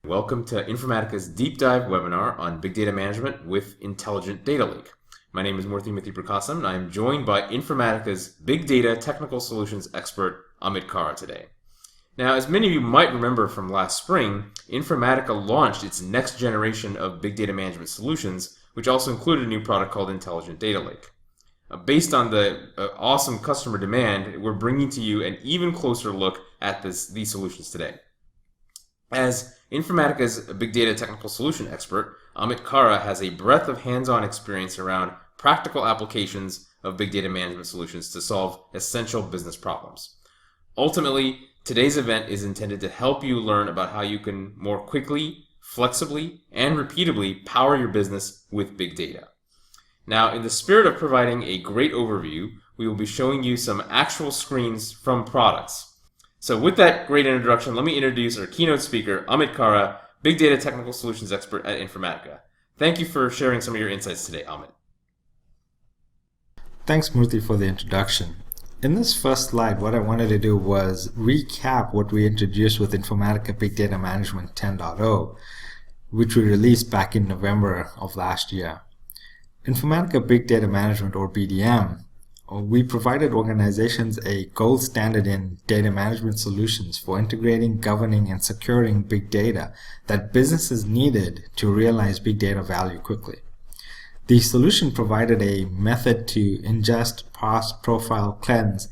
Welcome to Informatica's deep dive webinar on big data management with Intelligent Data Lake. My name is Murthy Prakasam, and I am joined by Informatica's big data technical solutions expert, Amit Kara, today. Now, as many of you might remember from last spring, Informatica launched its next generation of big data management solutions, which also included a new product called Intelligent Data Lake. Based on the awesome customer demand, we're bringing to you an even closer look at these solutions today. As Informatica's big data technical solution expert, Amit Kara has a breadth of hands-on experience around practical applications of big data management solutions to solve essential business problems. Ultimately, today's event is intended to help you learn about how you can more quickly, flexibly, and repeatably power your business with big data. Now, in the spirit of providing a great overview, we will be showing you some actual screens from products. So with that great introduction, let me introduce our keynote speaker, Amit Kara, Big Data Technical Solutions Expert at Informatica. Thank you for sharing some of your insights today, Amit. Thanks, Murthy, for the introduction. In this first slide, what I wanted to do was recap what we introduced with Informatica Big Data Management 10.0, which we released back in November of last year. Informatica Big Data Management, or BDM, we provided organizations a gold standard in data management solutions for integrating, governing, and securing big data that businesses needed to realize big data value quickly. The solution provided a method to ingest, parse, profile, cleanse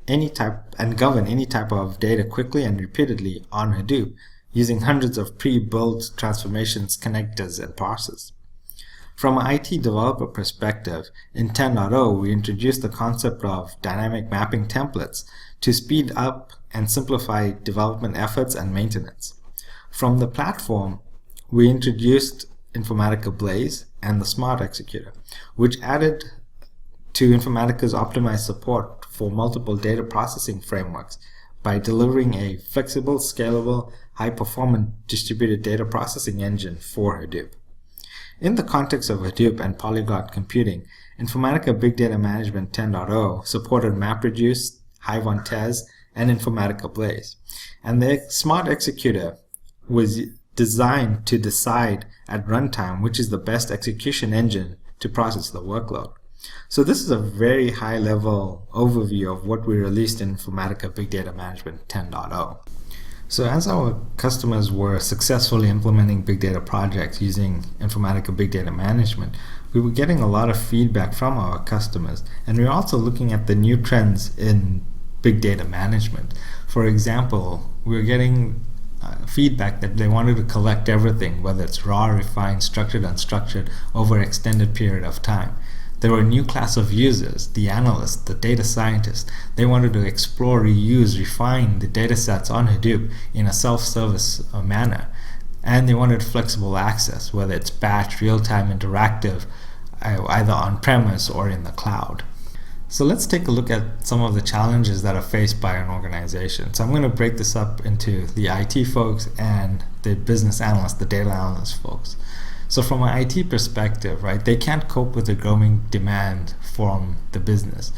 any type, and govern any type of data quickly and repeatedly on Hadoop using hundreds of pre-built transformations, connectors, and parsers. From an IT developer perspective, in 10.0, we introduced the concept of dynamic mapping templates to speed up and simplify development efforts and maintenance. From the platform, we introduced Informatica Blaze and the Smart Executor, which added to Informatica's optimized support for multiple data processing frameworks by delivering a flexible, scalable, high-performance distributed data processing engine for Hadoop. In the context of Hadoop and Polyglot computing, Informatica Big Data Management 10.0 supported MapReduce, Hive on Tez, and Informatica Blaze. And the Smart Executor was designed to decide at runtime which is the best execution engine to process the workload. So this is a very high-level overview of what we released in Informatica Big Data Management 10.0. So as our customers were successfully implementing big data projects using Informatica Big Data Management, we were getting a lot of feedback from our customers, and we were also looking at the new trends in big data management. For example, we were getting feedback that they wanted to collect everything, whether it's raw, refined, structured, unstructured, over an extended period of time. There were a new class of users, the analysts, the data scientists. They wanted to explore, reuse, refine the data sets on Hadoop in a self-service manner. And they wanted flexible access, whether it's batch, real-time, interactive, either on-premise or in the cloud. So let's take a look at some of the challenges that are faced by an organization. So I'm going to break this up into the IT folks and the business analysts, the data analyst folks. So from an IT perspective, right, they can't cope with the growing demand from the business,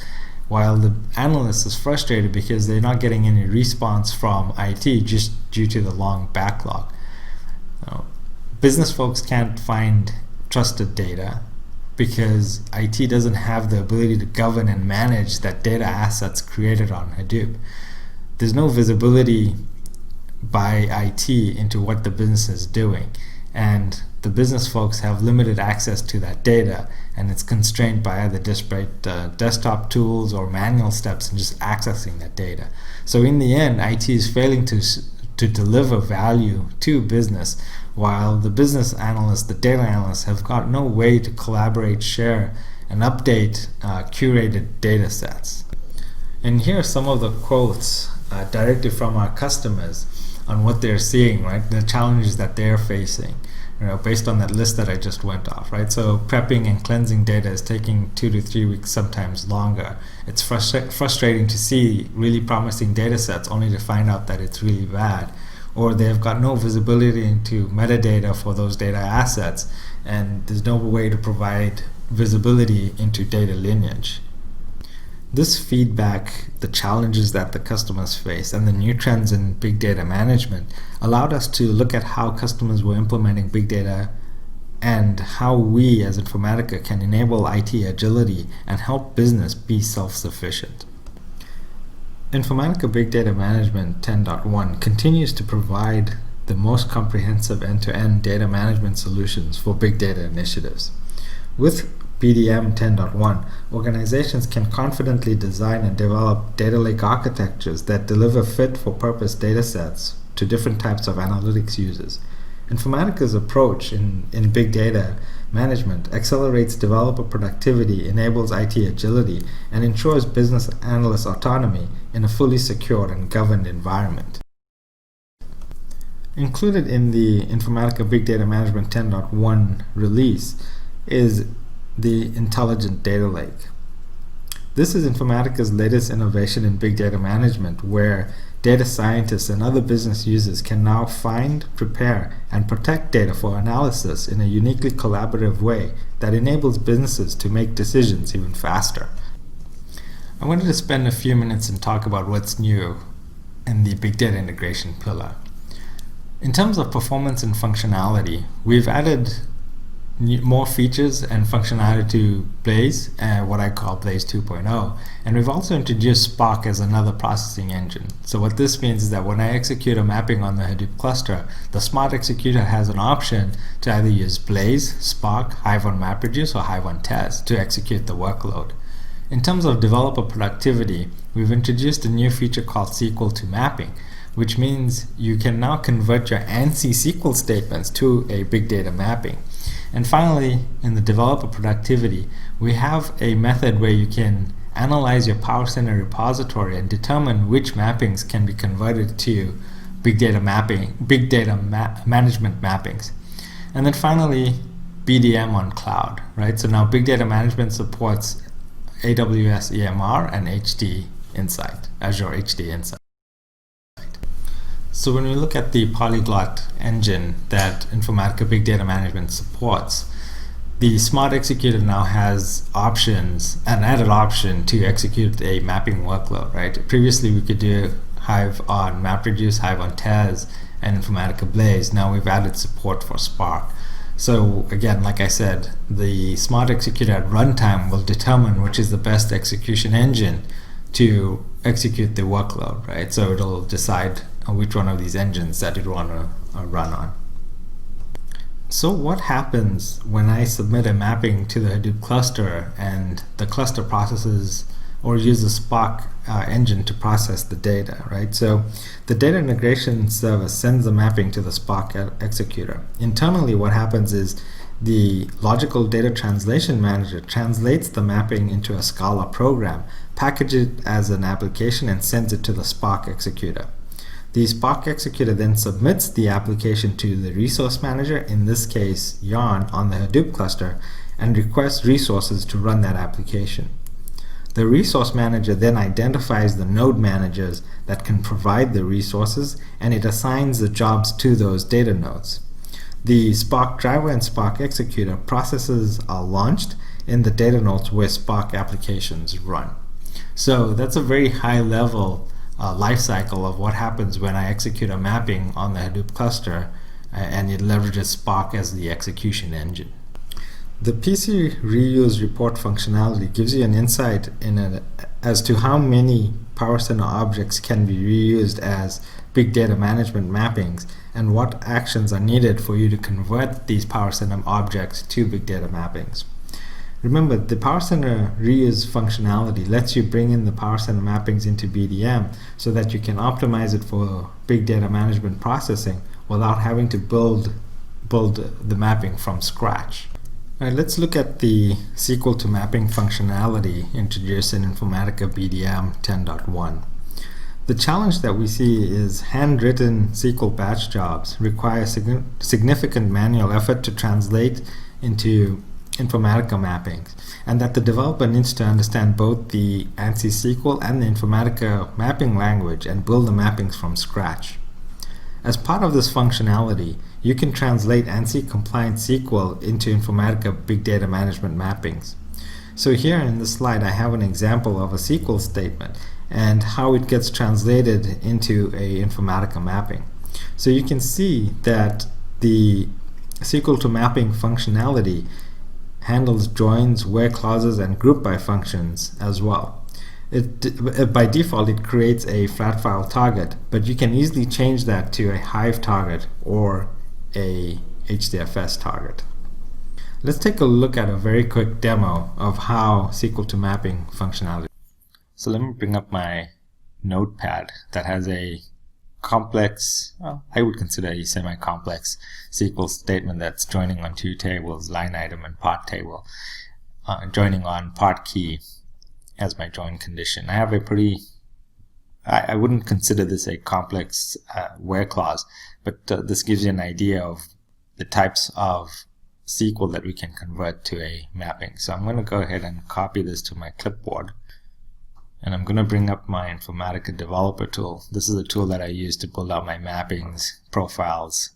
while the analyst is frustrated because they're not getting any response from IT just due to the long backlog. Business folks can't find trusted data because IT doesn't have the ability to govern and manage that data assets created on Hadoop. There's no visibility by IT into what the business is doing, and the business folks have limited access to that data, and it's constrained by either disparate desktop tools or manual steps in just accessing that data. So in the end, IT is failing to deliver value to business, while the business analysts, the data analysts, have got no way to collaborate, share, and update curated data sets. And here are some of the quotes directly from our customers on what they're seeing, right? The challenges that they're facing, based on that list that I just went off, right? So prepping and cleansing data is taking 2 to 3 weeks, sometimes longer. It's frustrating to see really promising data sets only to find out that it's really bad, or they've got no visibility into metadata for those data assets, and there's no way to provide visibility into data lineage. This feedback, the challenges that the customers face, and the new trends in big data management allowed us to look at how customers were implementing big data and how we as Informatica can enable IT agility and help business be self-sufficient. Informatica Big Data Management 10.1 continues to provide the most comprehensive end-to-end data management solutions for big data initiatives. With BDM 10.1, organizations can confidently design and develop data lake architectures that deliver fit-for-purpose datasets to different types of analytics users. Informatica's approach in big data management accelerates developer productivity, enables IT agility, and ensures business analyst autonomy in a fully secured and governed environment. Included in the Informatica Big Data Management 10.1 release is the Intelligent Data Lake. This is Informatica's latest innovation in big data management, where data scientists and other business users can now find, prepare, and protect data for analysis in a uniquely collaborative way that enables businesses to make decisions even faster. I wanted to spend a few minutes and talk about what's new in the big data integration pillar. In terms of performance and functionality, we've added more features and functionality to Blaze, what I call Blaze 2.0, and we've also introduced Spark as another processing engine. So what this means is that when I execute a mapping on the Hadoop cluster, the Smart Executor has an option to either use Blaze, Spark, Hive on MapReduce, or Hive on Test to execute the workload. In terms of developer productivity, we've introduced a new feature called SQL to mapping, which means you can now convert your ANSI SQL statements to a big data mapping. And finally, in the developer productivity, we have a method where you can analyze your Power Center repository and determine which mappings can be converted to big data management mappings. And then finally, BDM on cloud, right? So now big data management supports AWS EMR and HD Insight, Azure HD Insight. So when we look at the Polyglot engine that Informatica Big Data Management supports, the Smart Executor now has options, an added option to execute a mapping workload, right? Previously we could do Hive on MapReduce, Hive on Tez, and Informatica Blaze. Now we've added support for Spark. So again, like I said, the Smart Executor at runtime will determine which is the best execution engine to execute the workload, right? So it'll decide which one of these engines that it want to run on. So what happens when I submit a mapping to the Hadoop cluster and the cluster processes or uses Spark engine to process the data, right? So the data integration service sends the mapping to the Spark executor. Internally, what happens is the logical data translation manager translates the mapping into a Scala program, packages it as an application, and sends it to the Spark executor. The Spark executor then submits the application to the resource manager, in this case Yarn, on the Hadoop cluster, and requests resources to run that application. The resource manager then identifies the node managers that can provide the resources, and it assigns the jobs to those data nodes. The Spark driver and Spark executor processes are launched in the data nodes where Spark applications run. So that's a very high level life cycle of what happens when I execute a mapping on the Hadoop cluster, and it leverages Spark as the execution engine. The PC reuse report functionality gives you an insight as to how many Power Center objects can be reused as big data management mappings and what actions are needed for you to convert these Power Center objects to big data mappings. Remember, the Power Center reuse functionality lets you bring in the Power Center mappings into BDM so that you can optimize it for big data management processing without having to build the mapping from scratch. All right, let's look at the SQL to mapping functionality introduced in Informatica BDM 10.1. The challenge that we see is handwritten SQL batch jobs require significant manual effort to translate into Informatica mappings, and that the developer needs to understand both the ANSI SQL and the Informatica mapping language and build the mappings from scratch. As part of this functionality, you can translate ANSI compliant SQL into Informatica Big Data Management mappings. So here in this slide I have an example of a SQL statement and how it gets translated into a Informatica mapping. So you can see that the SQL to mapping functionality handles joins, where clauses, and group by functions as well. By default it creates a flat file target, but you can easily change that to a hive target or a HDFS target. Let's take a look at a very quick demo of how SQL to mapping functionality. So let me bring up my notepad that has a complex, well, I would consider a semi-complex SQL statement that's joining on two tables, line item and part table, joining on part key as my join condition. I have a pretty, I wouldn't consider this a complex where clause, but this gives you an idea of the types of SQL that we can convert to a mapping. So I'm going to go ahead and copy this to my clipboard, and I'm going to bring up my Informatica developer tool. This is a tool that I use to build out my mappings profiles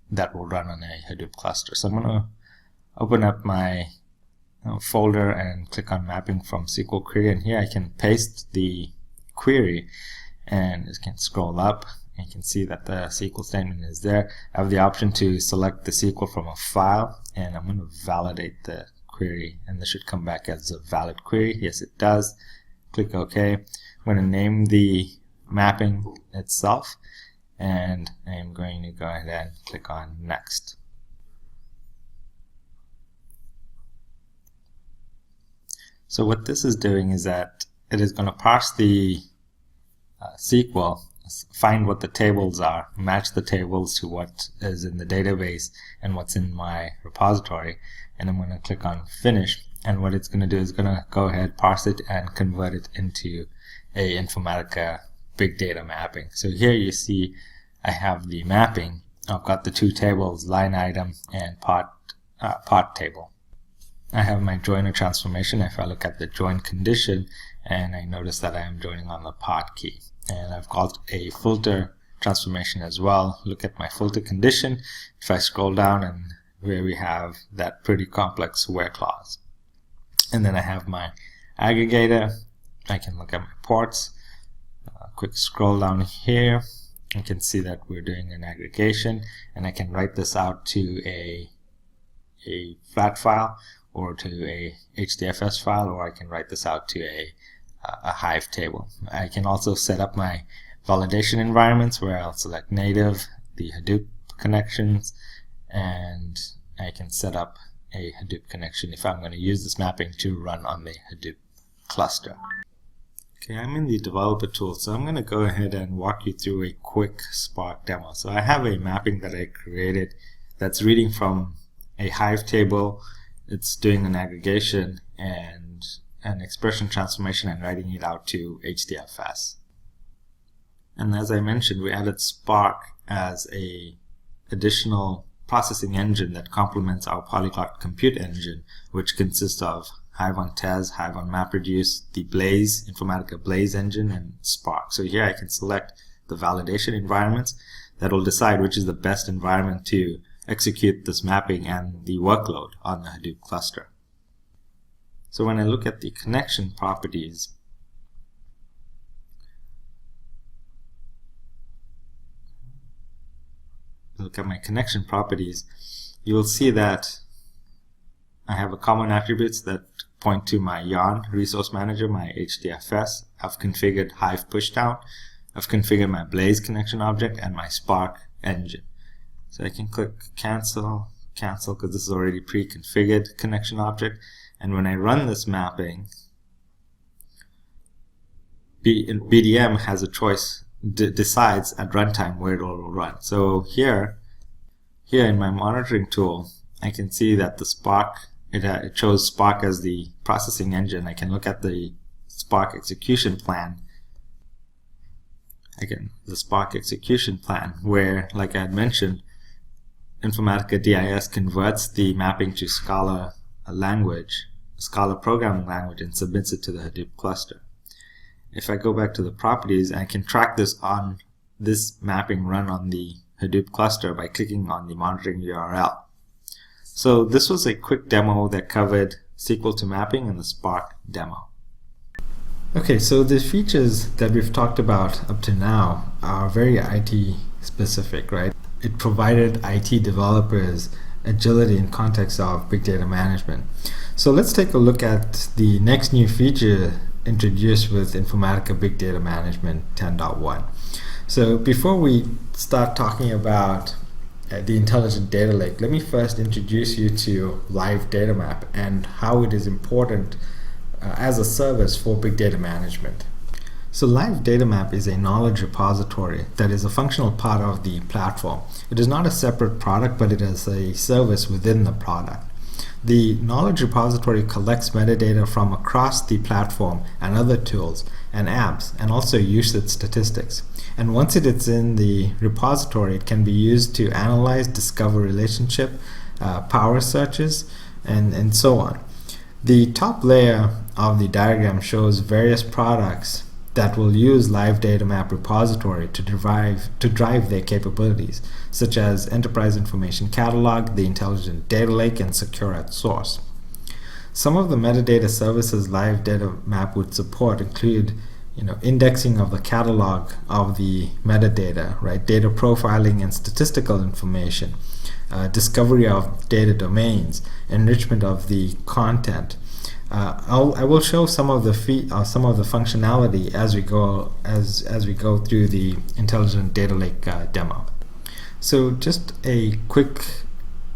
that will run on a Hadoop cluster. So I'm going to open up my folder and click on mapping from SQL query, and here I can paste the query and it can scroll up. You can see that the SQL statement is there. I have the option to select the SQL from a file, and I'm going to validate the query, and this should come back as a valid query. Yes, it does. Click OK. I'm going to name the mapping itself, and I'm going to go ahead and click on Next. So what this is doing is that it is going to parse the SQL, find what the tables are, match the tables to what is in the database and what's in my repository, and I'm going to click on Finish, and what it's going to do is going to go ahead, parse it, and convert it into a Informatica big data mapping. So here you see I have the mapping. I've got the two tables, line item and part table. I have my joiner transformation. If I look at the join condition, and I notice that I am joining on the part key. And I've got a filter transformation as well. Look at my filter condition. If I scroll down, and where we have that pretty complex where clause. And then I have my aggregator. I can look at my ports. Quick scroll down here. You can see that we're doing an aggregation, and I can write this out to a flat file or to a HDFS file, or I can write this out to a hive table. I can also set up my validation environments where I'll select native, the Hadoop connections, and I can set up a Hadoop connection if I'm going to use this mapping to run on the Hadoop cluster. Okay, I'm in the developer tool, so I'm going to go ahead and walk you through a quick Spark demo. So I have a mapping that I created that's reading from a hive table. It's doing an aggregation and an expression transformation and writing it out to HDFS. And as I mentioned, we added Spark as a additional processing engine that complements our Polyglot compute engine, which consists of Hive on Tez, Hive on MapReduce, the Blaze, Informatica Blaze engine, and Spark. So here I can select the validation environments that will decide which is the best environment to execute this mapping and the workload on the Hadoop cluster. So when I look at the connection properties, look at my connection properties, you will see that I have a common attributes that point to my yarn resource manager, my HDFS. I've configured Hive pushdown. I've configured my Blaze connection object and my Spark engine. So I can click cancel because this is already pre-configured connection object. And when I run this mapping, BDM has a choice, decides at runtime where it will run. So here in my monitoring tool, I can see that the Spark, it chose Spark as the processing engine. I can look at the Spark execution plan. Again, the Spark execution plan, where, like I had mentioned, Informatica DIS converts the mapping to Scala language, Scala programming language, and submits it to the Hadoop cluster. If I go back to the properties, I can track this on this mapping run on the Hadoop cluster by clicking on the monitoring URL. So this was a quick demo that covered SQL to mapping, and the Spark demo. Okay, so the features that we've talked about up to now are very IT specific, right? It provided IT developers agility in context of big data management. So let's take a look at the next new feature introduced with Informatica Big Data Management 10.1. So before we start talking about the intelligent data lake, let me first introduce you to Live Data Map and how it is important as a service for big data management. So Live Data Map is a knowledge repository that is a functional part of the platform. It is not a separate product, but it is a service within the product. The knowledge repository collects metadata from across the platform and other tools and apps, and also usage statistics. And once it is in the repository, it can be used to analyze, discover relationship, power searches, and so on. The top layer of the diagram shows various products that will use Live Data Map repository to drive their capabilities, such as Enterprise Information Catalog, the Intelligent Data Lake, and Secure at Source. Some of the metadata services Live Data Map would support include indexing of the catalog of the metadata, right? Data profiling and statistical information, discovery of data domains, enrichment of the content. I will show some of the functionality as we go through the Intelligent Data Lake demo. So just a quick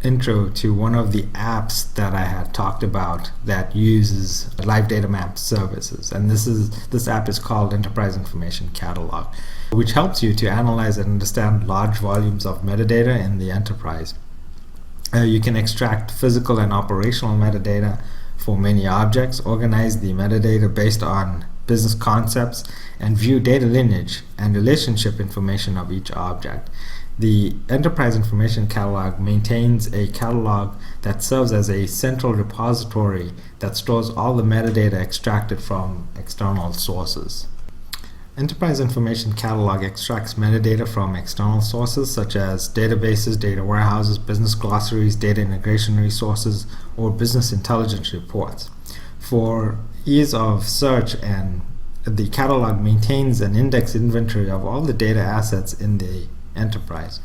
intro to one of the apps that I had talked about that uses Live Data Map services, and this app is called Enterprise Information Catalog, which helps you to analyze and understand large volumes of metadata in the enterprise. You can extract physical and operational metadata for many objects, organize the metadata based on business concepts, and view data lineage and relationship information of each object. The Enterprise Information Catalog maintains a catalog that serves as a central repository that stores all the metadata extracted from external sources. Enterprise Information Catalog extracts metadata from external sources such as databases, data warehouses, business glossaries, data integration resources, or business intelligence reports. For ease of search, and the catalog maintains an index inventory of all the data assets in the enterprise.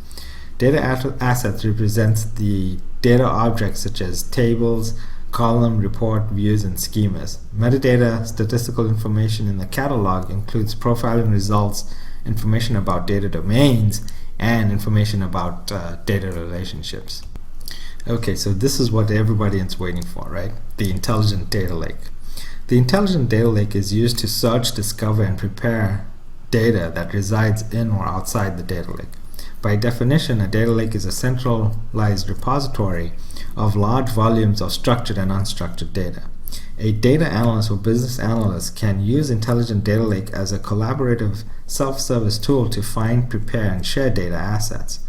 Data assets represents the data objects such as tables, column, report, views, and schemas. Metadata statistical information in the catalog includes profiling results, information about data domains, and information about data relationships. Okay, so this is what everybody is waiting for, right? The Intelligent Data Lake. The Intelligent Data Lake is used to search, discover, and prepare data that resides in or outside the data lake. By definition, a data lake is a centralized repository of large volumes of structured and unstructured data. A data analyst or business analyst can use Intelligent Data Lake as a collaborative self-service tool to find, prepare, and share data assets.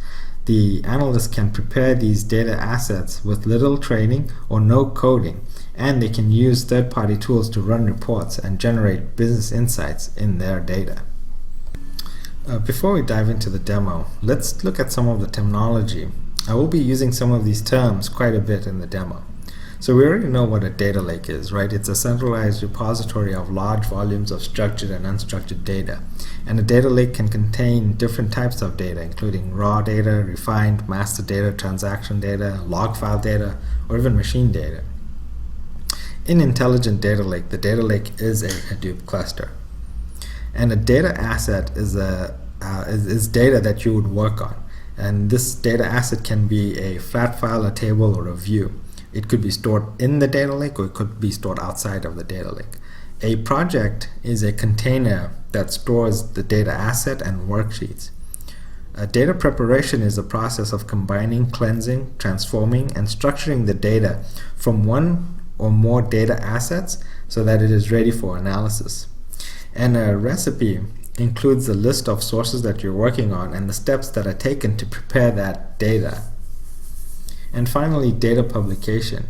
The analyst can prepare these data assets with little training or no coding, and they can use third-party tools to run reports and generate business insights in their data. Before we dive into the demo, let's look at some of the terminology. I will be using some of these terms quite a bit in the demo. So we already know what a data lake is, right? It's a centralized repository of large volumes of structured and unstructured data. And a data lake can contain different types of data, including raw data, refined, master data, transaction data, log file data, or even machine data. In Intelligent Data Lake, the data lake is a Hadoop cluster. And a data asset is data that you would work on. And this data asset can be a flat file, a table, or a view. It could be stored in the data lake, or it could be stored outside of the data lake. A project is a container that stores the data asset and worksheets. Data preparation is a process of combining, cleansing, transforming, and structuring the data from one or more data assets so that it is ready for analysis. And a recipe includes a list of sources that you're working on and the steps that are taken to prepare that data. And finally, data publication,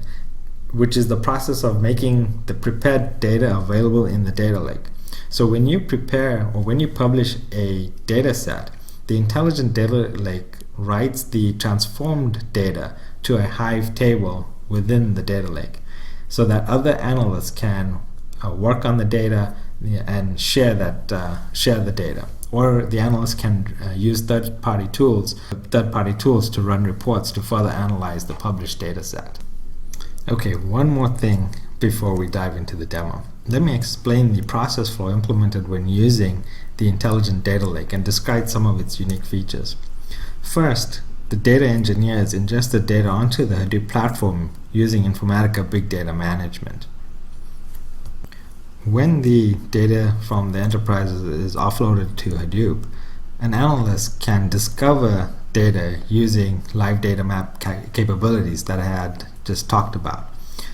which is the process of making the prepared data available in the data lake. So when you prepare or when you publish a data set, the Intelligent Data Lake writes the transformed data to a hive table within the data lake. so that other analysts can work on the data and share the data. Or the analyst can use third-party tools to run reports to further analyze the published data set. Okay, one more thing before we dive into the demo. Let me explain the process flow implemented when using the intelligent data lake and describe some of its unique features. First, the data engineers ingest the data onto the Hadoop platform using Informatica Big Data Management. When the data from the enterprise is offloaded to Hadoop, an analyst can discover data using live data map capabilities that I had just talked about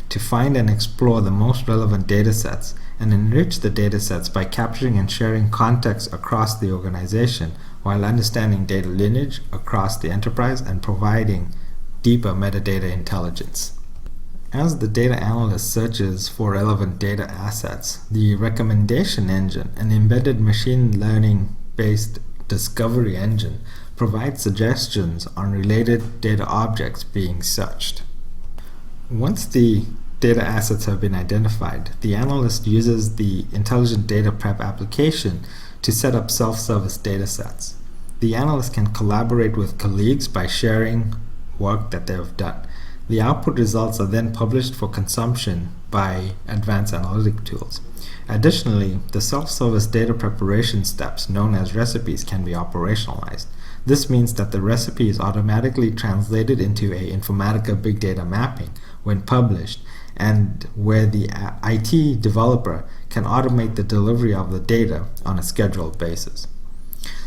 to find and explore the most relevant data sets and enrich the data sets by capturing and sharing context across the organization while understanding data lineage across the enterprise and providing deeper metadata intelligence. As the data analyst searches for relevant data assets, the recommendation engine, an embedded machine learning-based discovery engine, provides suggestions on related data objects being searched. Once the data assets have been identified, the analyst uses the Intelligent Data Prep application to set up self-service data sets. The analyst can collaborate with colleagues by sharing work that they have done. The output results are then published for consumption by advanced analytic tools. Additionally, the self-service data preparation steps, known as recipes, can be operationalized. This means that the recipe is automatically translated into a Informatica Big Data mapping when published, and where the IT developer can automate the delivery of the data on a scheduled basis.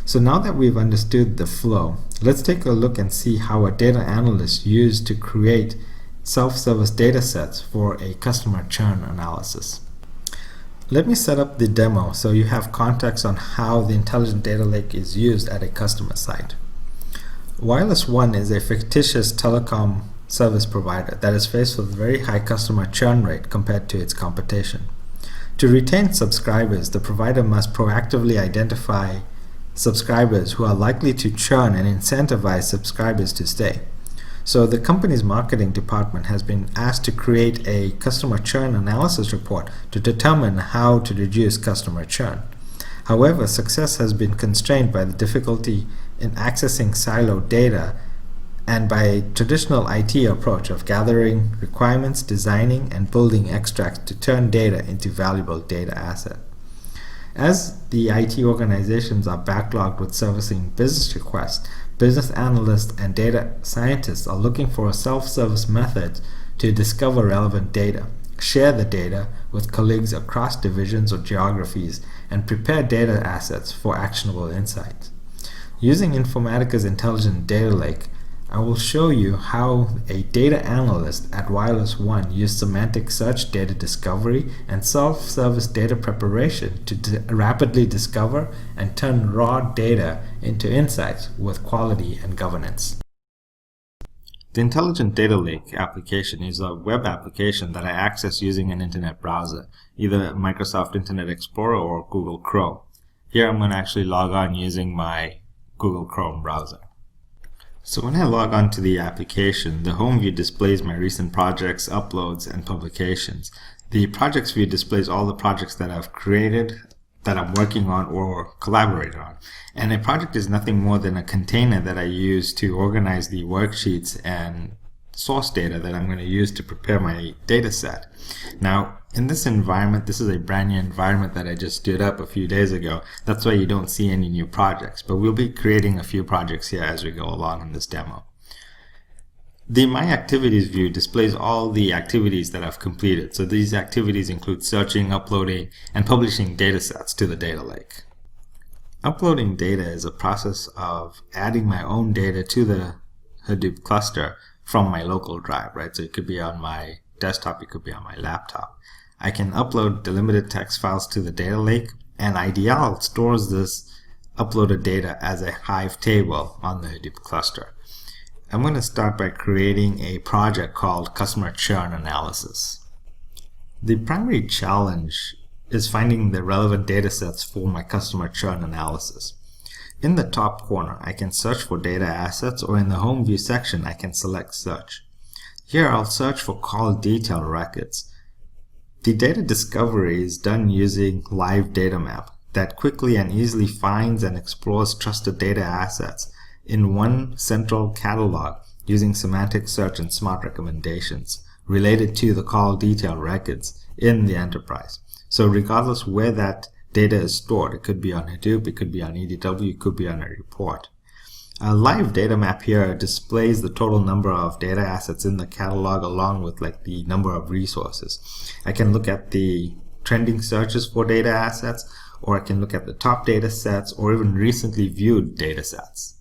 So now that we've understood the flow, let's take a look and see how a data analyst used to create self-service data sets for a customer churn analysis. Let me set up the demo so you have context on how the Intelligent Data Lake is used at a customer site. Wireless One is a fictitious telecom service provider that is faced with very high customer churn rate compared to its competition. To retain subscribers, the provider must proactively identify subscribers who are likely to churn and incentivize subscribers to stay. So the company's marketing department has been asked to create a customer churn analysis report to determine how to reduce customer churn. However, success has been constrained by the difficulty in accessing siloed data and by a traditional IT approach of gathering requirements, designing, and building extracts to turn data into valuable data asset. As the IT organizations are backlogged with servicing business requests, business analysts and data scientists are looking for a self-service method to discover relevant data, share the data with colleagues across divisions or geographies, and prepare data assets for actionable insights. Using Informatica's Intelligent Data Lake, I will show you how a data analyst at Wireless One used semantic search, data discovery, and self-service data preparation to rapidly discover and turn raw data into insights with quality and governance. The Intelligent Data Lake application is a web application that I access using an internet browser, either Microsoft Internet Explorer or Google Chrome. Here I'm going to actually log on using my Google Chrome browser. So when I log on to the application, the home view displays my recent projects, uploads, and publications. The projects view displays all the projects that I've created, that I'm working on, or collaborated on. And a project is nothing more than a container that I use to organize the worksheets and source data that I'm going to use to prepare my data set. Now, in this environment, this is a brand new environment that I just stood up a few days ago. That's why you don't see any new projects, but we'll be creating a few projects here as we go along in this demo. The My Activities view displays all the activities that I've completed. So these activities include searching, uploading, and publishing data sets to the data lake. Uploading data is a process of adding my own data to the Hadoop cluster from my local drive, right? So it could be on my desktop, it could be on my laptop. I can upload delimited text files to the data lake, and IDL stores this uploaded data as a Hive table on the Hadoop cluster. I'm going to start by creating a project called Customer Churn Analysis. The primary challenge is finding the relevant data sets for my customer churn analysis. In the top corner, I can search for data assets, or in the home view section, I can select search. Here I'll search for call detail records. The data discovery is done using live data map that quickly and easily finds and explores trusted data assets in one central catalog using semantic search and smart recommendations related to the call detail records in the enterprise. So regardless where that data is stored, it could be on Hadoop, it could be on EDW, it could be on a report. A live data map here displays the total number of data assets in the catalog along with the number of resources. I can look at the trending searches for data assets, or I can look at the top data sets or even recently viewed data sets.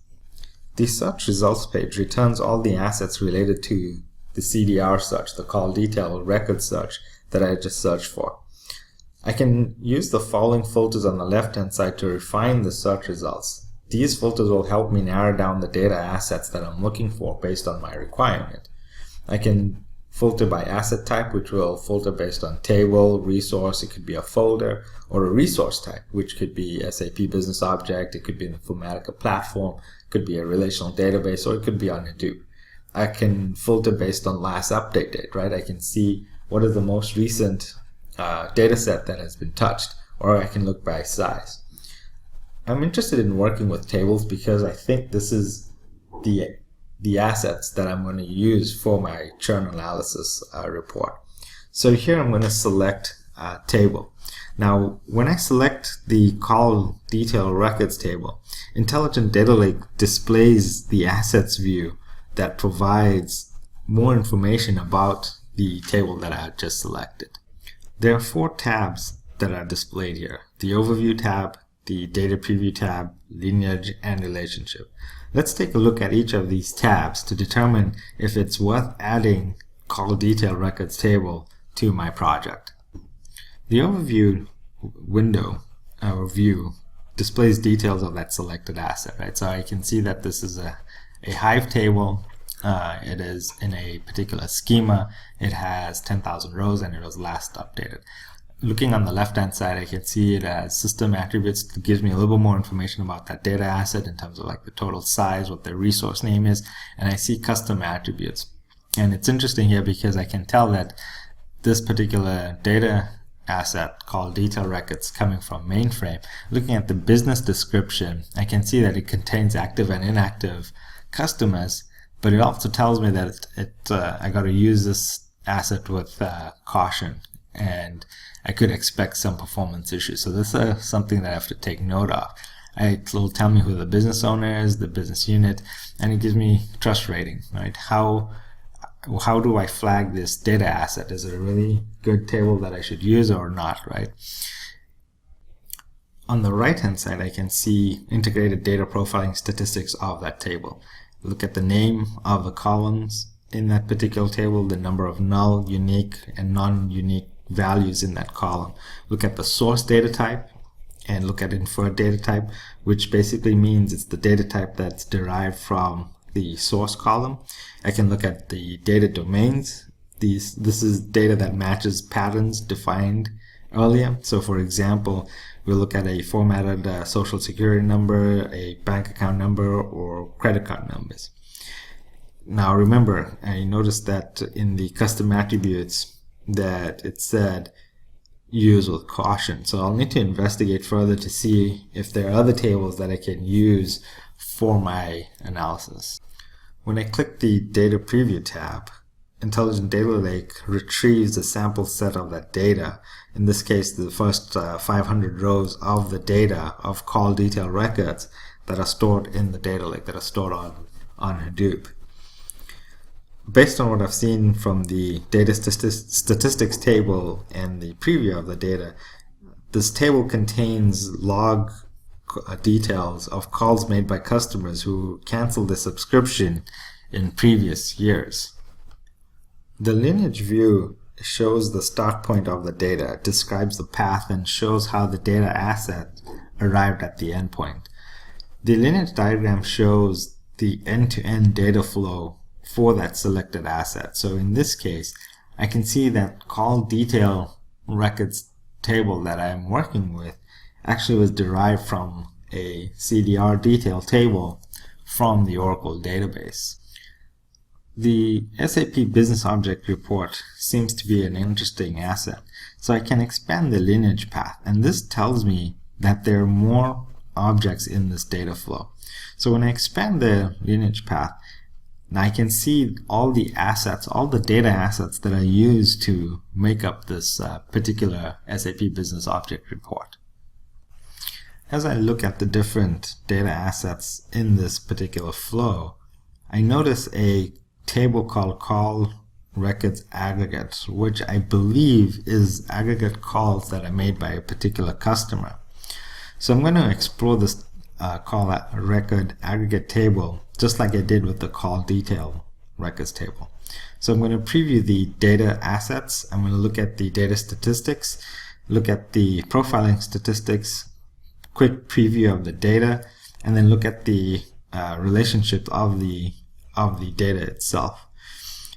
The search results page returns all the assets related to the CDR search, the call detail record search that I just searched for. I can use the following filters on the left-hand side to refine the search results. These filters will help me narrow down the data assets that I'm looking for based on my requirement. I can filter by asset type, which will filter based on table, resource, it could be a folder, or a resource type, which could be SAP Business Object, it could be an Informatica platform, it could be a relational database, or it could be on Hadoop. I can filter based on last update date, right? I can see what is the most recent data set that has been touched, or I can look by size. I'm interested in working with tables because I think this is the assets that I'm going to use for my churn analysis report. So here I'm going to select table. Now, when I select the call detail records table, Intelligent Data Lake displays the assets view that provides more information about the table that I had just selected. There are 4 tabs that are displayed here: the Overview tab, the Data Preview tab, Lineage, and Relationship. Let's take a look at each of these tabs to determine if it's worth adding call detail records table to my project. The Overview window or view displays details of that selected asset, right? So I can see that this is a hive table. It is in a particular schema. It has 10,000 rows and it was last updated. Looking on the left hand side, I can see it as system attributes. It gives me a little bit more information about that data asset in terms of the total size, what the resource name is, and I see custom attributes. And it's interesting here because I can tell that this particular data asset called detail records coming from mainframe. Looking at the business description, I can see that it contains active and inactive customers, but it also tells me that I got to use this asset with caution, and I could expect some performance issues. So this is something that I have to take note of. It will tell me who the business owner is, the business unit, and it gives me trust rating, right? How do I flag this data asset? Is it a really good table that I should use or not, right? On the right-hand side, I can see integrated data profiling statistics of that table. Look at the name of the columns in that particular table, the number of null, unique, and non-unique values in that column. Look at the source data type and look at inferred data type, which basically means it's the data type that's derived from the source column. I can look at the data domains. This is data that matches patterns defined earlier. So for example, we'll look at a formatted social security number, a bank account number, or credit card numbers. Now remember, I noticed that in the custom attributes that it said use with caution. So I'll need to investigate further to see if there are other tables that I can use for my analysis. When I click the Data Preview tab, Intelligent Data Lake retrieves a sample set of that data. In this case, the first 500 rows of the data of call detail records that are stored in the data lake, that are stored on Hadoop. Based on what I've seen from the data statistics table and the preview of the data, this table contains log details of calls made by customers who canceled the subscription in previous years. The lineage view shows the start point of the data, it describes the path, and shows how the data asset arrived at the endpoint. The lineage diagram shows the end-to-end data flow for that selected asset. So in this case, I can see that call detail records table that I'm working with actually was derived from a CDR detail table from the Oracle database. The SAP Business Object Report seems to be an interesting asset. So I can expand the lineage path, and this tells me that there are more objects in this data flow. So when I expand the lineage path, I can see all the assets, all the data assets that I use to make up this particular SAP Business Object Report. As I look at the different data assets in this particular flow, I notice a table called call records aggregate, which I believe is aggregate calls that are made by a particular customer. So I'm going to explore this call record aggregate table just like I did with the call detail records table. So I'm going to preview the data assets. I'm going to look at the data statistics, look at the profiling statistics, quick preview of the data, and then look at the relationship of the data itself.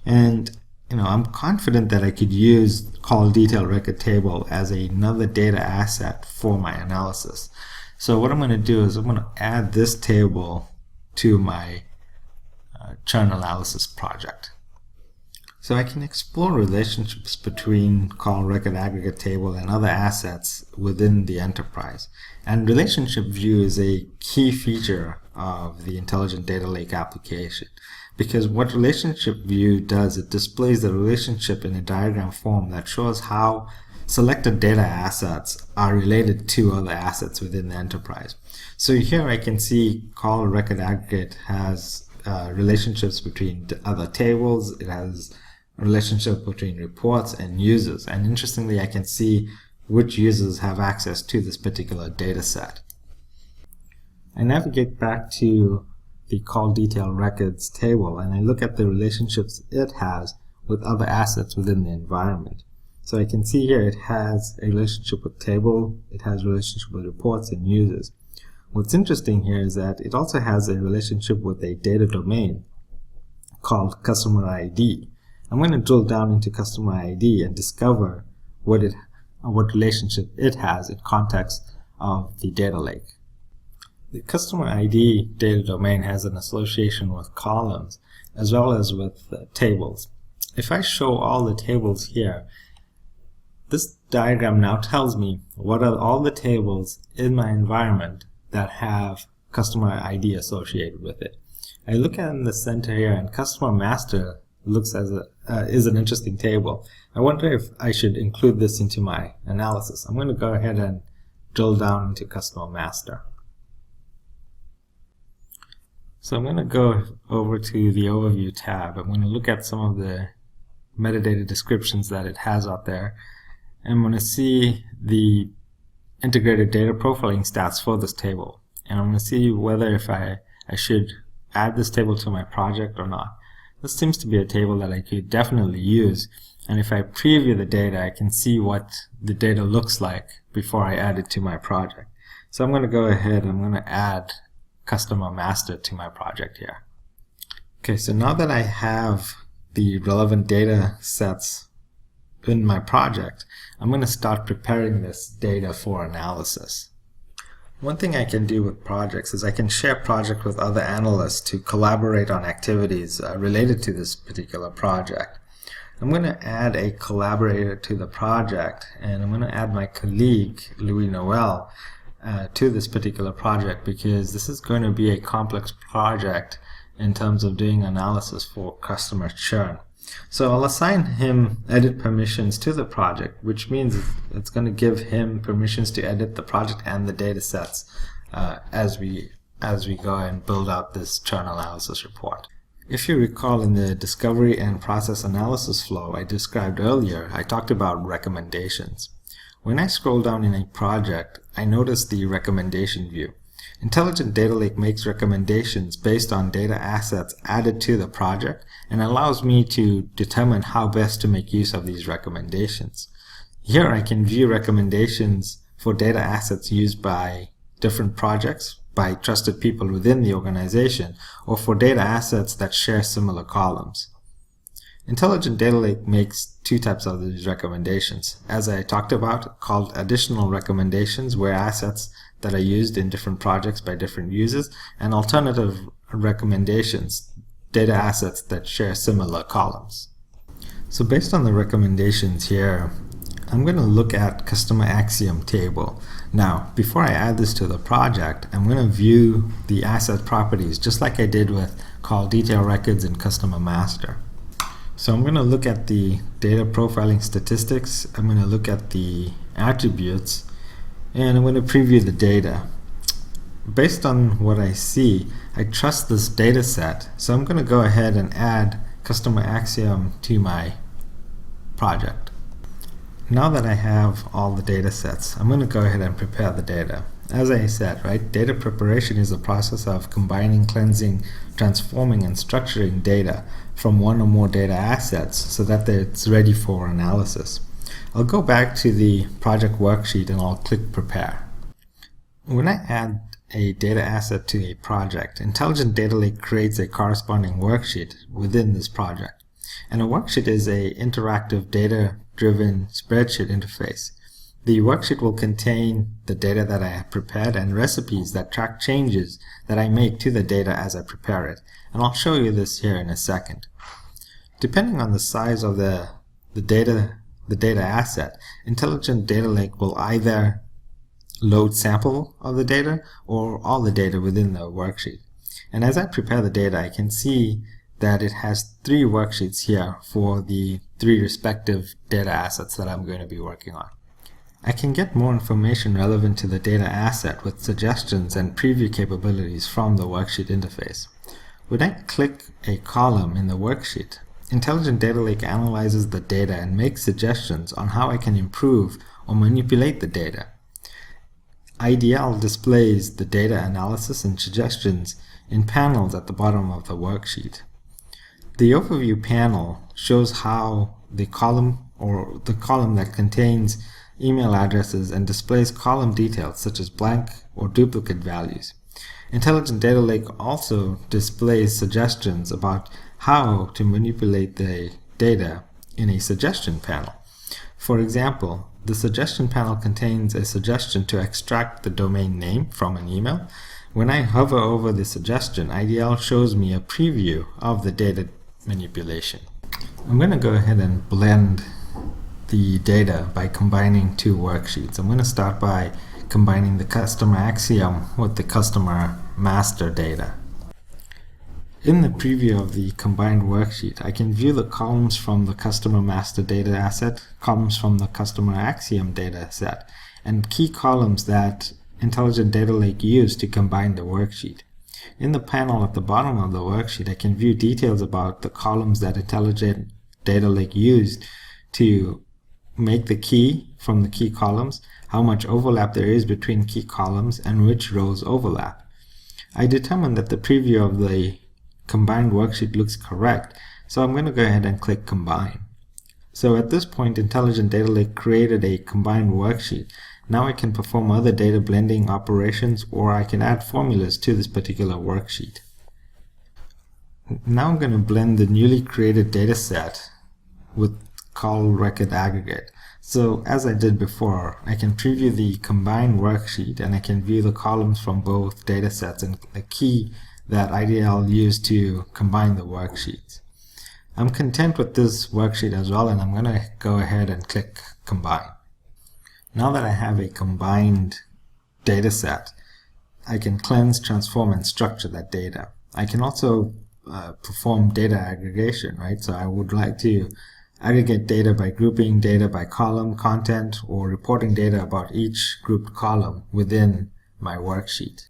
And I'm confident that I could use call detail record table as another data asset for my analysis. So what I'm going to do is I'm going to add this table to my churn analysis project. So I can explore relationships between call record aggregate table and other assets within the enterprise. And relationship view is a key feature of the Intelligent Data Lake application, because what relationship view does, it displays the relationship in a diagram form that shows how selected data assets are related to other assets within the enterprise. So here I can see call record aggregate has relationships between other tables. It has a relationship between reports and users. And interestingly, I can see which users have access to this particular data set. I navigate back to the call detail records table and I look at the relationships it has with other assets within the environment. So I can see here it has a relationship with table, it has a relationship with reports and users. What's interesting here is that it also has a relationship with a data domain called customer ID. I'm going to drill down into customer ID and discover what relationship it has in context of the data lake. The customer ID data domain has an association with columns as well as with tables. If I show all the tables here, this diagram now tells me what are all the tables in my environment that have customer ID associated with it. I look at in the center here, and customer master looks as is an interesting table. I wonder if I should include this into my analysis. I'm going to go ahead and drill down into customer master. So I'm going to go over to the overview tab. I'm going to look at some of the metadata descriptions that it has out there. And I'm going to see the integrated data profiling stats for this table. And I'm going to see whether if I should add this table to my project or not. This seems to be a table that I could definitely use. And if I preview the data, I can see what the data looks like before I add it to my project. So I'm going to go ahead and I'm going to add customer master to my project here. Okay, so now that I have the relevant data sets in my project, I'm going to start preparing this data for analysis. One thing I can do with projects is I can share project with other analysts to collaborate on activities related to this particular project. I'm going to add a collaborator to the project, and I'm going to add my colleague Louis Noel to this particular project, because this is going to be a complex project in terms of doing analysis for customer churn. So I'll assign him edit permissions to the project, which means it's going to give him permissions to edit the project and the data sets as we go and build out this churn analysis report. If you recall, in the discovery and process analysis flow I described earlier, I talked about recommendations. When I scroll down in a project, I notice the recommendation view. Intelligent Data Lake makes recommendations based on data assets added to the project and allows me to determine how best to make use of these recommendations. Here I can view recommendations for data assets used by different projects, by trusted people within the organization, or for data assets that share similar columns. Intelligent Data Lake makes two types of these recommendations, as I talked about, called additional recommendations, where assets that are used in different projects by different users, and alternative recommendations data assets that share similar columns. So based on the recommendations here, I'm going to look at customer axiom table. Now, before I add this to the project, I'm going to view the asset properties just like I did with call detail records and customer master. So I'm going to look at the data profiling statistics, I'm going to look at the attributes, and I'm going to preview the data. Based on what I see, I trust this data set, so I'm going to go ahead and add customer axiom to my project. Now that I have all the data sets, I'm going to go ahead and prepare the data. As I said, right, data preparation is the process of combining, cleansing, transforming, and structuring data from one or more data assets so that it's ready for analysis. I'll go back to the project worksheet and I'll click Prepare. When I add a data asset to a project, Intelligent Data Lake creates a corresponding worksheet within this project. And a worksheet is an interactive data-driven spreadsheet interface. The worksheet will contain the data that I have prepared and recipes that track changes that I make to the data as I prepare it. And I'll show you this here in a second. Depending on the size of the data asset, Intelligent Data Lake will either load sample of the data or all the data within the worksheet. And as I prepare the data, I can see that it has 3 worksheets here for the 3 respective data assets that I'm going to be working on. I can get more information relevant to the data asset with suggestions and preview capabilities from the worksheet interface. When I click a column in the worksheet, Intelligent Data Lake analyzes the data and makes suggestions on how I can improve or manipulate the data. IDL displays the data analysis and suggestions in panels at the bottom of the worksheet. The overview panel shows how the column that contains email addresses and displays column details such as blank or duplicate values. Intelligent Data Lake also displays suggestions about how to manipulate the data in a suggestion panel. For example, the suggestion panel contains a suggestion to extract the domain name from an email. When I hover over the suggestion, IDL shows me a preview of the data manipulation. I'm going to go ahead and blend the data by combining 2 worksheets. I'm going to start by combining the customer axiom with the customer master data. In the preview of the combined worksheet, I can view the columns from the customer master data asset, columns from the customer axiom data set, and key columns that Intelligent Data Lake used to combine the worksheet. In the panel at the bottom of the worksheet, I can view details about the columns that Intelligent Data Lake used to make the key from the key columns, how much overlap there is between key columns, and which rows overlap. I determined that the preview of the combined worksheet looks correct, so I'm going to go ahead and click Combine. So at this point, Intelligent Data Lake created a combined worksheet. Now I can perform other data blending operations, or I can add formulas to this particular worksheet. Now I'm going to blend the newly created data set with call record aggregate. So as I did before, I can preview the combined worksheet and I can view the columns from both data sets and the key that IDL used to combine the worksheets. I'm content with this worksheet as well, and I'm going to go ahead and click Combine. Now that I have a combined data set, I can cleanse, transform, and structure that data. I can also perform data aggregation, right? So I would like to aggregate data by grouping data by column, content, or reporting data about each grouped column within my worksheet.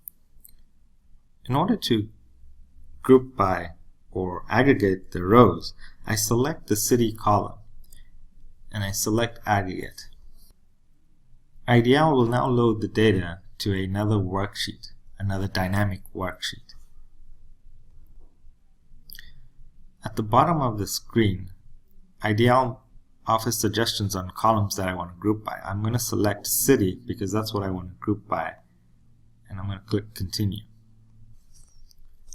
In order to group by or aggregate the rows, I select the city column and I select aggregate. IDL will now load the data to another worksheet, another dynamic worksheet. At the bottom of the screen, IDL offers suggestions on columns that I want to group by. I'm going to select city because that's what I want to group by, and I'm going to click Continue.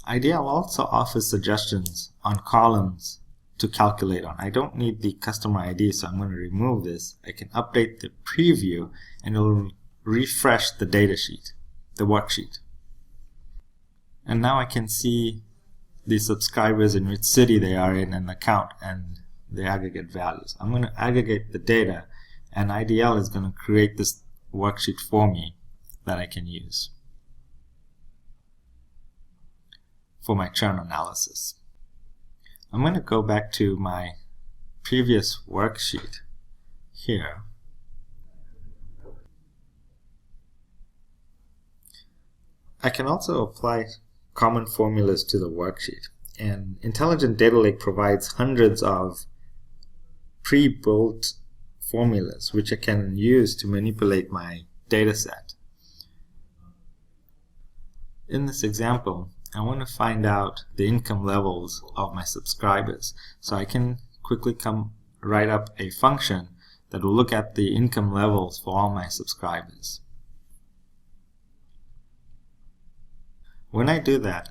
IDL also offers suggestions on columns to calculate on. I don't need the customer ID, so I'm going to remove this. I can update the preview and it will refresh the data sheet, the worksheet. And now I can see the subscribers in which city they are in and the count and the aggregate values. I'm going to aggregate the data, and IDL is going to create this worksheet for me that I can use for my churn analysis. I'm going to go back to my previous worksheet here. I can also apply common formulas to the worksheet, and Intelligent Data Lake provides hundreds of pre-built formulas which I can use to manipulate my data set. In this example, I want to find out the income levels of my subscribers, so I can quickly write up a function that will look at the income levels for all my subscribers. When I do that,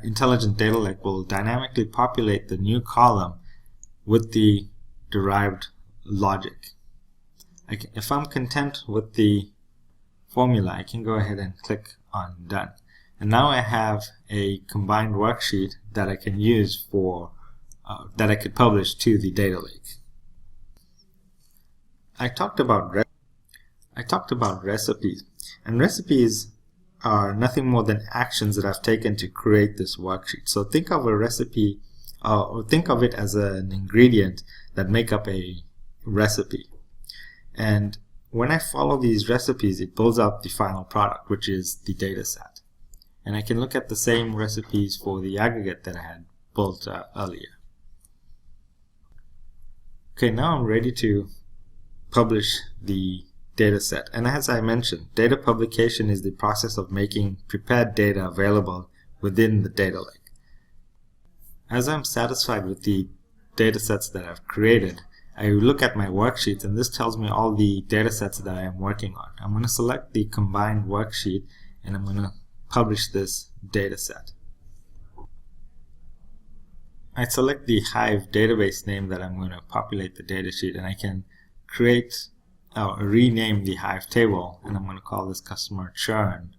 Intelligent Data Lake will dynamically populate the new column with the derived logic. If I'm content with the formula, I can go ahead and click on Done. And now I have a combined worksheet that I can use for that I could publish to the data lake. I talked about recipes, and recipes are nothing more than actions that I've taken to create this worksheet. So think of a recipe, or think of it as an ingredient that make up a recipe. And when I follow these recipes, it builds out the final product, which is the data set. And I can look at the same recipes for the aggregate that I had built earlier. Okay, now I'm ready to publish the data set. And as I mentioned, data publication is the process of making prepared data available within the data lake. As I'm satisfied with the data sets that I've created, I look at my worksheets, and this tells me all the data sets that I am working on. I'm going to select the combined worksheet, and I'm going to publish this data set. I select the Hive database name that I'm going to populate the data sheet, and I can create or rename the Hive table, and I'm going to call this customer churn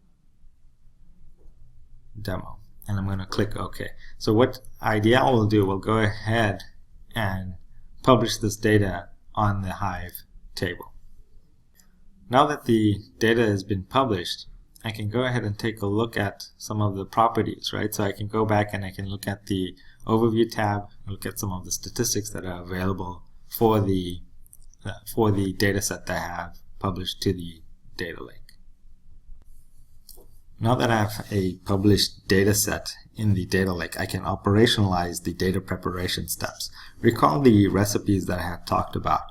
demo, and I'm going to click OK. So what IDL will do, will go ahead and publish this data on the Hive table. Now that the data has been published, I can go ahead and take a look at some of the properties, right? So I can go back and I can look at the overview tab, look at some of the statistics that are available for the data set that I have published to the data lake. Now that I have a published data set in the data lake, I can operationalize the data preparation steps. Recall the recipes that I had talked about.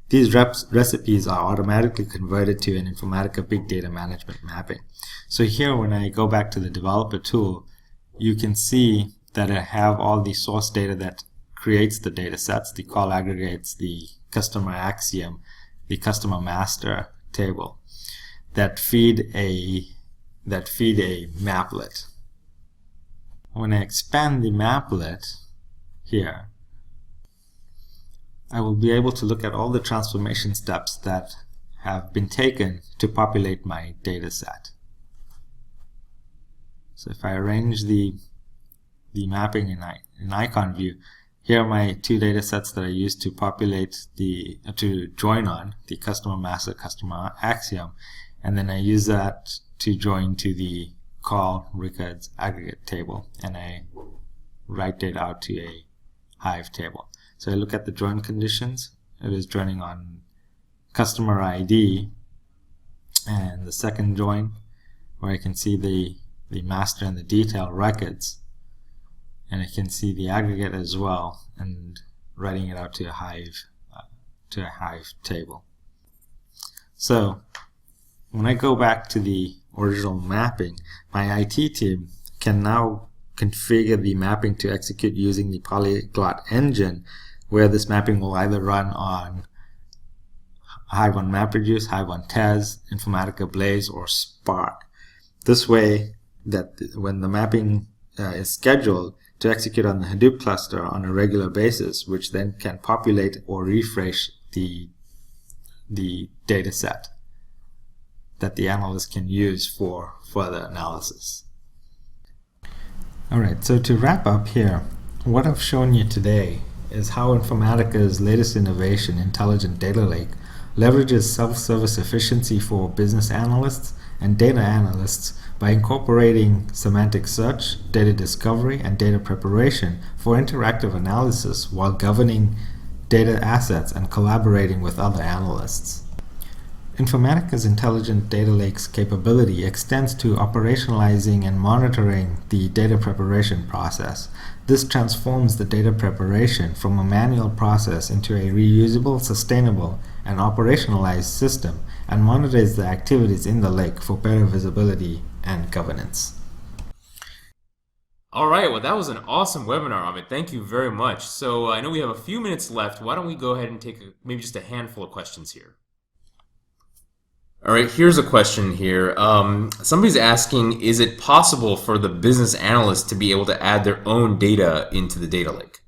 These recipes are automatically converted to an Informatica Big Data Management mapping. So here, when I go back to the developer tool, you can see that I have all the source data that creates the data sets, the call aggregates, the customer axiom, the customer master table that feed a maplet. When I expand the maplet here, I will be able to look at all the transformation steps that have been taken to populate my data set. So if I arrange the mapping in icon view, here are my two data sets that I used to populate to join on the customer master, customer axiom, and then I use that to join to the call records aggregate table, and I write data out to a Hive table. So I look at the join conditions. It is joining on customer ID, and the second join, where I can see the master and the detail records, and I can see the aggregate as well, and writing it out to a Hive table. So when I go back to the original mapping, my IT team can now configure the mapping to execute using the Polyglot engine, where this mapping will either run on Hive on MapReduce, Hive on Tez, Informatica Blaze, or Spark. This way, that when the mapping is scheduled to execute on the Hadoop cluster on a regular basis, which then can populate or refresh the data set that the analyst can use for further analysis. All right, so to wrap up here, what I've shown you today is how Informatica's latest innovation, Intelligent Data Lake, leverages self-service efficiency for business analysts and data analysts by incorporating semantic search, data discovery, and data preparation for interactive analysis while governing data assets and collaborating with other analysts. Informatica's Intelligent Data Lake's capability extends to operationalizing and monitoring the data preparation process. This transforms the data preparation from a manual process into a reusable, sustainable, and operationalized system and monitors the activities in the lake for better visibility and governance. All right, well, that was an awesome webinar, Amit. Thank you very much. So I know we have a few minutes left. Why don't we go ahead and take maybe just a handful of questions here? All right, here's a question here. Somebody's asking, is it possible for the business analyst to be able to add their own data into the data lake?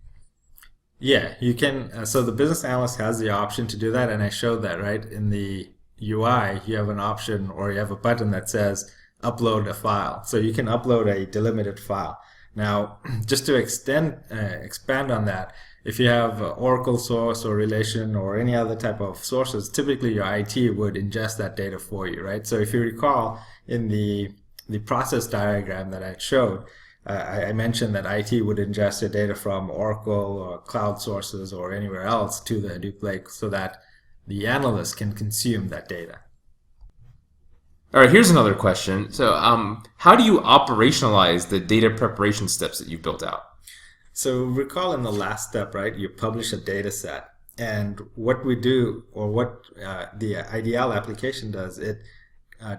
Yeah, you can. So the business analyst has the option to do that, and I showed that, right? In the UI, you have an option or you have a button that says upload a file. So you can upload a delimited file. Now, just to expand on that, if you have Oracle source or relation or any other type of sources, typically your IT would ingest that data for you, right? So if you recall in the process diagram that I showed, I mentioned that IT would ingest the data from Oracle or cloud sources or anywhere else to the Hadoop Lake so that the analyst can consume that data. All right, here's another question. So how do you operationalize the data preparation steps that you've built out? So recall in the last step, right, you publish a data set. And what we do, or what the IDL application does, it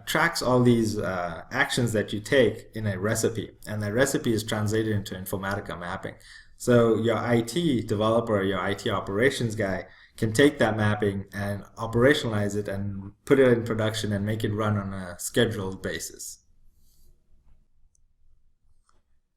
tracks all these actions that you take in a recipe. And that recipe is translated into Informatica mapping. So your IT developer, your IT operations guy, can take that mapping and operationalize it and put it in production and make it run on a scheduled basis.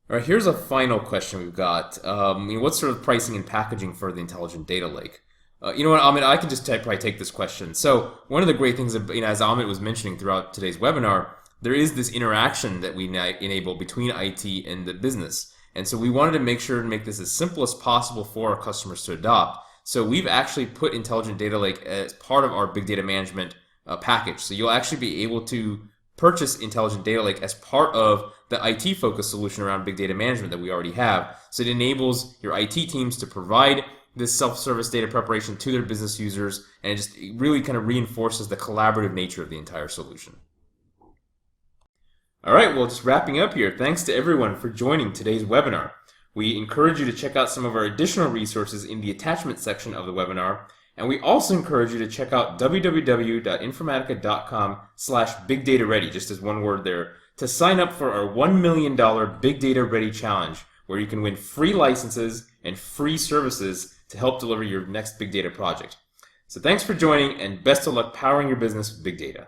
All right, here's a final question we've got. What sort of pricing and packaging for the Intelligent Data Lake? You know what, Amit, I can just probably take this question. So one of the great things, as Amit was mentioning throughout today's webinar, there is this interaction that we enable between IT and the business. And so we wanted to make sure to make this as simple as possible for our customers to adopt. So we've actually put Intelligent Data Lake as part of our big data management package. So you'll actually be able to purchase Intelligent Data Lake as part of the IT-focused solution around big data management that we already have. So it enables your IT teams to provide this self-service data preparation to their business users, and it just really kind of reinforces the collaborative nature of the entire solution. All right, well, just wrapping up here, thanks to everyone for joining today's webinar. We encourage you to check out some of our additional resources in the attachment section of the webinar, and we also encourage you to check out www.informatica.com/bigdataready, just as one word there, to sign up for our $1 million Big Data Ready Challenge, where you can win free licenses and free services to help deliver your next big data project. So thanks for joining, and best of luck powering your business with big data.